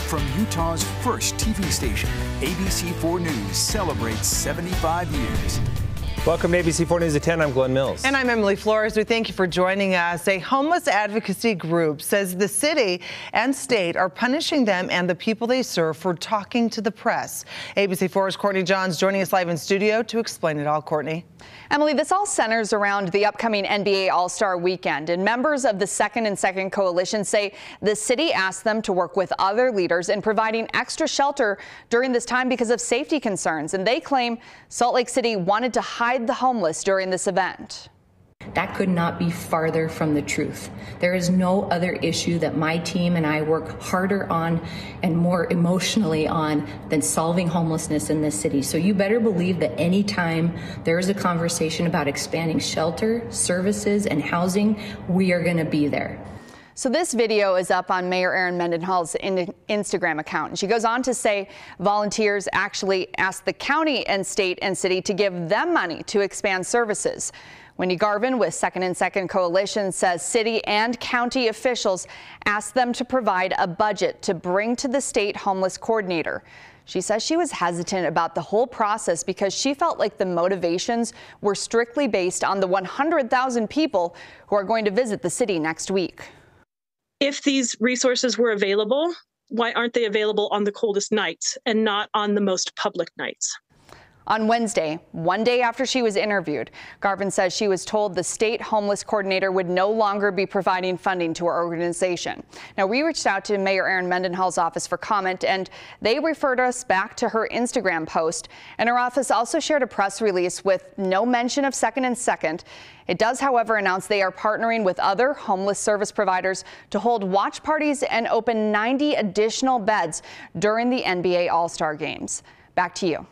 From Utah's first TV station, ABC4 News celebrates 75 years. Welcome to ABC4 News at 10. I'm Glenn Mills. And I'm Emily Flores. We thank you for joining us. A homeless advocacy group says the city and state are punishing them and the people they serve for talking to the press. ABC4's Courtney Johns joining us live in studio to explain it all. Courtney. Emily, this all centers around the upcoming NBA All-Star Weekend, and members of the Second and Second Coalition say the city asked them to work with other leaders in providing extra shelter during this time because of safety concerns, and they claim Salt Lake City wanted to hide the homeless during this event. That could not be farther from the truth. There is no other issue that my team and I work harder on and more emotionally on than solving homelessness in this city. So you better believe that anytime there is a conversation about expanding shelter, services, and housing, we are going to be there. So this video is up on Mayor Erin Mendenhall's Instagram account. And she goes on to say volunteers actually asked the county and state and city to give them money to expand services. Wendy Garvin with Second and Second Coalition says city and county officials asked them to provide a budget to bring to the state homeless coordinator. She says she was hesitant about the whole process because she felt like the motivations were strictly based on the 100,000 people who are going to visit the city next week. If these resources were available, why aren't they available on the coldest nights and not on the most public nights? On Wednesday, one day after she was interviewed, Garvin says she was told the state homeless coordinator would no longer be providing funding to her organization. Now, we reached out to Mayor Erin Mendenhall's office for comment, and they referred us back to her Instagram post. And her office also shared a press release with no mention of Second and Second. It does, however, announce they are partnering with other homeless service providers to hold watch parties and open 90 additional beds during the NBA All-Star Games. Back to you.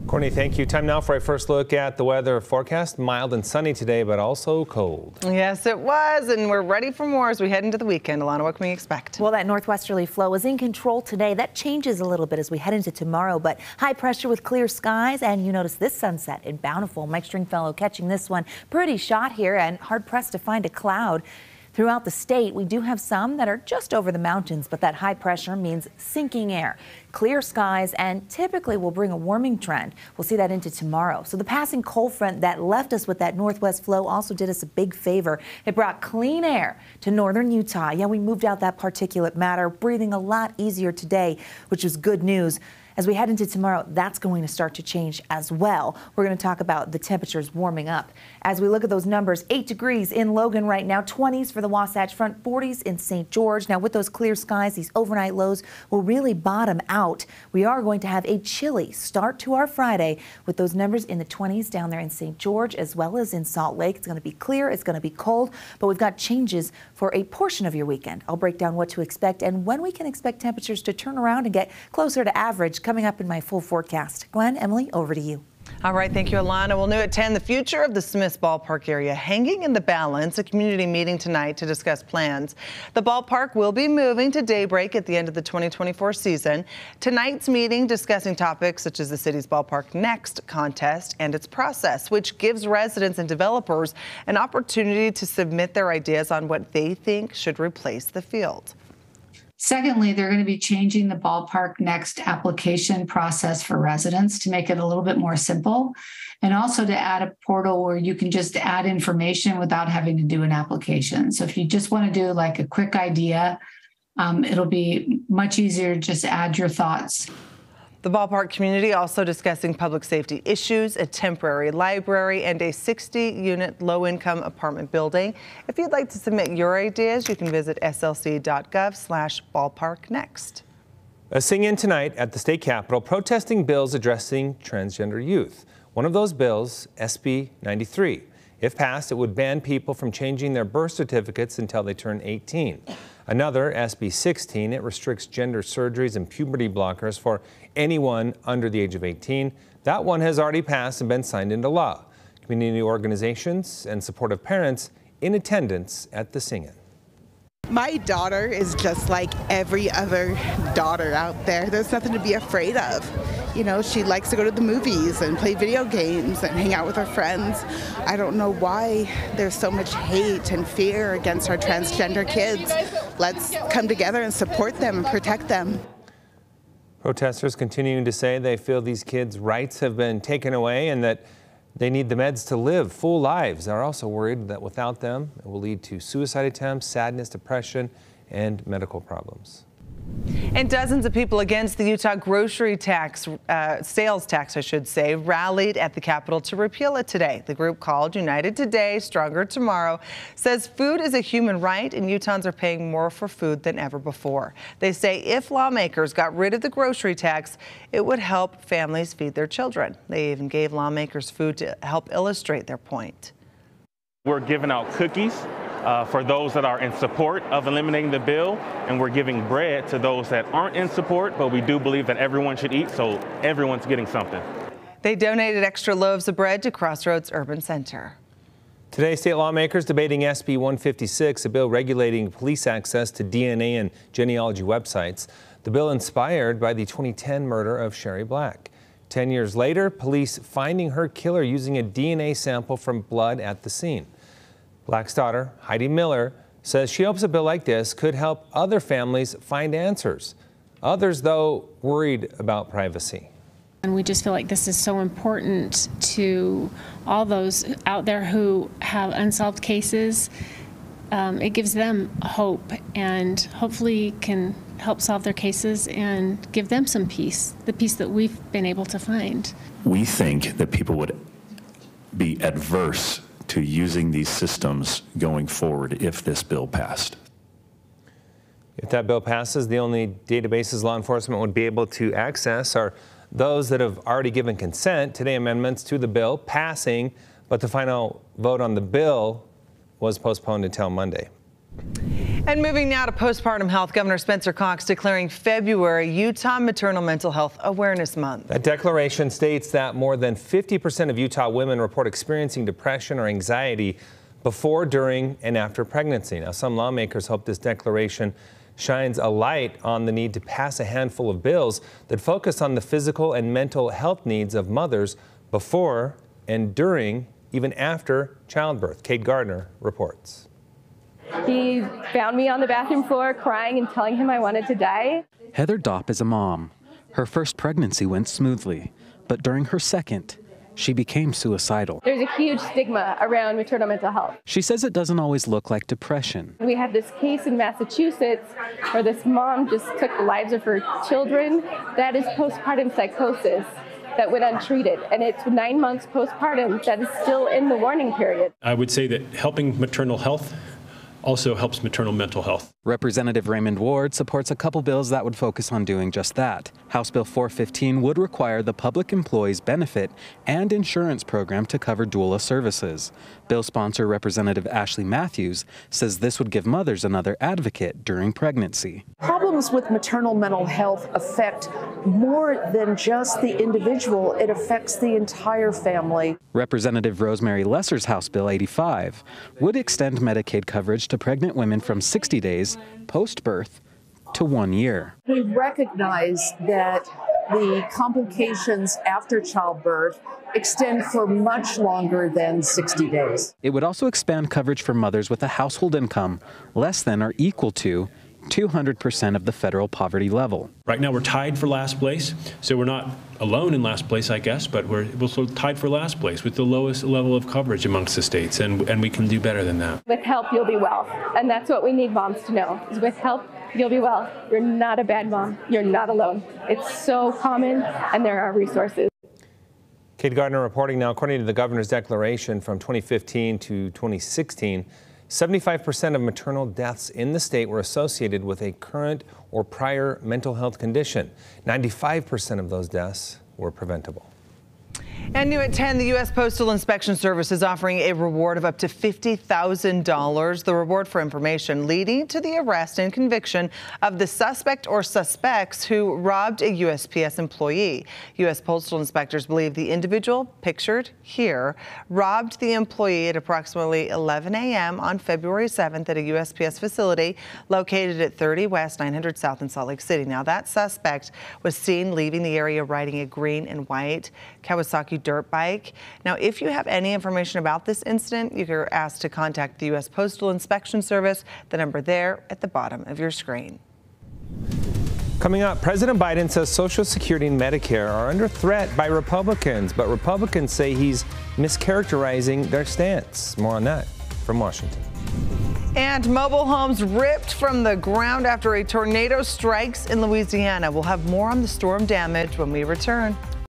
Courtney, thank you. Time now for a first look at the weather forecast. Mild and sunny today, but also cold. Yes, it was, and we're ready for more as we head into the weekend. Alana, what can we expect? Well, that northwesterly flow is in control today. That changes a little bit as we head into tomorrow, but high pressure with clear skies, and you notice this sunset in Bountiful. Mike Stringfellow catching this one. Pretty shot here and hard-pressed to find a cloud. Throughout the state, we do have some that are just over the mountains, but that high pressure means sinking air, clear skies, and typically will bring a warming trend. We'll see that into tomorrow. So the passing cold front that left us with that northwest flow also did us a big favor. It brought clean air to northern Utah. Yeah, we moved out that particulate matter, breathing a lot easier today, which is good news. As we head into tomorrow, that's going to start to change as well. We're going to talk about the temperatures warming up. As we look at those numbers, 8 degrees in Logan right now, 20s for the Wasatch Front, 40s in St. George. Now with those clear skies, these overnight lows will really bottom out. We are going to have a chilly start to our Friday with those numbers in the 20s down there in St. George as well as in Salt Lake. It's going to be clear, it's going to be cold, but we've got changes for a portion of your weekend. I'll break down what to expect and when we can expect temperatures to turn around and get closer to average coming up in my full forecast. Glenn, Emily, over to you. All right, thank you, Alana. Well, new at 10, the future of the Smiths Ballpark area hanging in the balance. A community meeting tonight to discuss plans. The ballpark will be moving to daybreak at the end of the 2024 season. Tonight's meeting discussing topics such as the city's Ballpark Next contest and its process, which gives residents and developers an opportunity to submit their ideas on what they think should replace the field. Secondly, they're going to be changing the Ballpark Next application process for residents to make it a little bit more simple, and also to add a portal where you can just add information without having to do an application. So if you just want to do like a quick idea, it'll be much easier to just add your thoughts. The ballpark community also discussing public safety issues, a temporary library, and a 60-unit low-income apartment building. If you'd like to submit your ideas, you can visit slc.gov/ballparknext. A sing-in tonight at the state capitol protesting bills addressing transgender youth. One of those bills, SB 93. If passed, it would ban people from changing their birth certificates until they turn 18. Another, SB 16, it restricts gender surgeries and puberty blockers for anyone under the age of 18. That one has already passed and been signed into law. Community organizations and supportive parents in attendance at the sing-in. My daughter is just like every other daughter out there. There's nothing to be afraid of. You know, she likes to go to the movies and play video games and hang out with her friends. I don't know why there's so much hate and fear against our transgender kids. Let's come together and support them and protect them. Protesters continuing to say they feel these kids' rights have been taken away and that they need the meds to live full lives. They're also worried that without them, it will lead to suicide attempts, sadness, depression, and medical problems. And dozens of people against the Utah grocery tax, sales tax, I should say, rallied at the Capitol to repeal it today. The group called United Today, Stronger Tomorrow says food is a human right and Utahns are paying more for food than ever before. They say if lawmakers got rid of the grocery tax, it would help families feed their children. They even gave lawmakers food to help illustrate their point. We're giving out cookies for those that are in support of eliminating the bill, and we're giving bread to those that aren't in support, but we do believe that everyone should eat, so everyone's getting something. They donated extra loaves of bread to Crossroads Urban Center. Today, state lawmakers debating SB 156, a bill regulating police access to DNA and genealogy websites. The bill inspired by the 2010 murder of Sherry Black. 10 years later, police finding her killer using a DNA sample from blood at the scene. Black's daughter, Heidi Miller, says she hopes a bill like this could help other families find answers. Others, though, worried about privacy. And we just feel like this is so important to all those out there who have unsolved cases. It gives them hope and hopefully can help solve their cases and give them some peace, the peace that we've been able to find. We think that people would be adverse to using these systems going forward if this bill passed. If that bill passes, the only databases law enforcement would be able to access are those that have already given consent. Today, amendments to the bill passing, but the final vote on the bill was postponed until Monday. And moving now to postpartum health, Governor Spencer Cox declaring February Utah Maternal Mental Health Awareness Month. That declaration states that more than 50% of Utah women report experiencing depression or anxiety before, during, and after pregnancy. Now, some lawmakers hope this declaration shines a light on the need to pass a handful of bills that focus on the physical and mental health needs of mothers before and during, even after childbirth. Kate Gardner reports. He found me on the bathroom floor crying and telling him I wanted to die. Heather Dopp is a mom. Her first pregnancy went smoothly, but during her second, she became suicidal. There's a huge stigma around maternal mental health. She says it doesn't always look like depression. We had this case in Massachusetts where this mom just took the lives of her children. That is postpartum psychosis that went untreated, and it's 9 months postpartum that is still in the warning period. I would say that helping maternal health also helps maternal mental health. Representative Raymond Ward supports a couple bills that would focus on doing just that. House Bill 415 would require the Public Employees Benefit and Insurance Program to cover doula services. Bill sponsor Representative Ashley Matthews says this would give mothers another advocate during pregnancy. Problems with maternal mental health affect more than just the individual. It affects the entire family. Representative Rosemary Lesser's House Bill 85 would extend Medicaid coverage to pregnant women from 60 days post-birth to 1 year. We recognize that the complications after childbirth extend for much longer than 60 days. It would also expand coverage for mothers with a household income less than or equal to 200% of the federal poverty level. Right now we're tied for last place, so we're not alone in last place, I guess, but we're also tied for last place with the lowest level of coverage amongst the states, and we can do better than that. With help, you'll be well, and that's what we need moms to know, is with help, you'll be well. You're not a bad mom. You're not alone. It's so common, and there are resources. Kate Gardner reporting now. According to the governor's declaration from 2015 to 2016, 75% of maternal deaths in the state were associated with a current or prior mental health condition. 95% of those deaths were preventable. And new at 10, the U.S. Postal Inspection Service is offering a reward of up to $50,000. The reward for information leading to the arrest and conviction of the suspect or suspects who robbed a USPS employee. U.S. Postal inspectors believe the individual pictured here robbed the employee at approximately 11 a.m. on February 7th at a USPS facility located at 30 West 900 South in Salt Lake City. Now, that suspect was seen leaving the area riding a green and white Kawasaki dirt bike. Now, if you have any information about this incident, you are asked to contact the U.S. Postal Inspection Service, the number there at the bottom of your screen. Coming up, President Biden says Social Security and Medicare are under threat by Republicans, but Republicans say he's mischaracterizing their stance. More on that from Washington. And mobile homes ripped from the ground after a tornado strikes in Louisiana. We'll have more on the storm damage when we return.